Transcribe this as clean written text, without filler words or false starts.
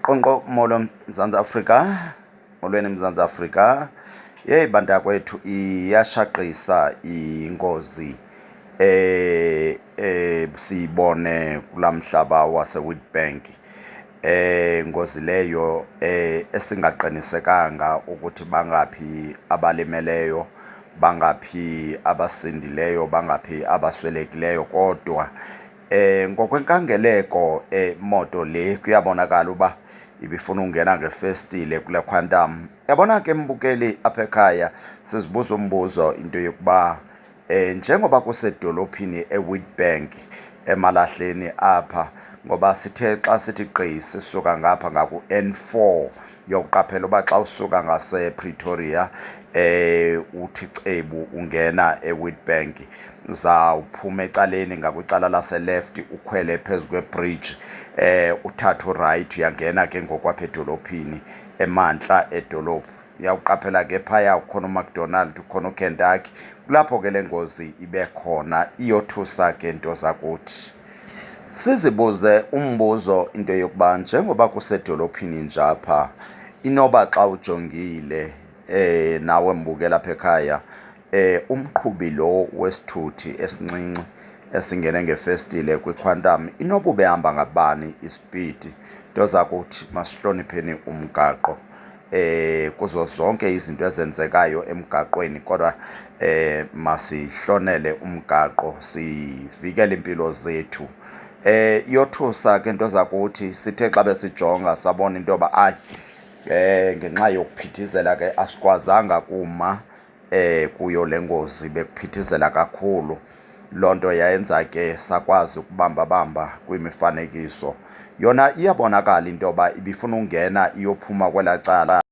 Qonqo molo Mzantsi Afrika, molweni Mzantsi Afrika. Yeyi banta kwethu iyashaqisa ingozi siyibone kulaa mhlaba waseWitbank. Ingozi leyo esingaqinisekanga ukuthi bangaphi abalimeleyo, bangaphi abasindileyo, bangaphi abaswelekileyo, kodwa ngokwenkangeleko imoto le kuyabonakala uba ibifuna ungena ngefestile kule Quantum. Yabona ke mbukeli apha ekhaya, sizibuza umbuzo into yokuba njengoba kusedolophini eWitbank eMalahleni apha, ngoba sithe xa sithi gqi sisuka ngapha ngaku-N4 yokuqaphela uba xa usuka ngasePretoria uthi cebu ungena eWitbank, uzawuphuma ecaleni ngakwicala lase-left ukhwele phezu kwebridge, uthathe urayithi uyangena ke ngokwapha edolophini emantla edolophu. Uyawuqaphela ke phaya ukhona uMcDonald, ukhona uKentucky. Kulapho ke le ngozi ibe khona, iyothusa ke nto zakuthi. Sizibuze umbuzo into yokuba njengoba kusedolophini nje apha, inoba xa ujongile nawe mbukela apha ekhaya, umqhubi lo wesithuthi esincinci esingene ngefestile kwiQuantum inoba ubehamba ngabani isipidi, nto zakuthi masihlonipheni umgaqo kuzo zonke izinto ezenzekayo emgaqweni, kodwa masihlonele umgaqo sivikele impilo zethu. Iyothusa ke nto zakuthi sithe xa besijonga sabona into yoba ayi, ngenxa yokuphithizela ke asikwazanga kuma kuyo le ngozi, bekuphithizela kakhulu. Loo nto yayenza ke sakwazi ukubamba kwimifanekiso. Yona iyabonakala into yoba ibifuna ungena iyophuma kwelaa cala.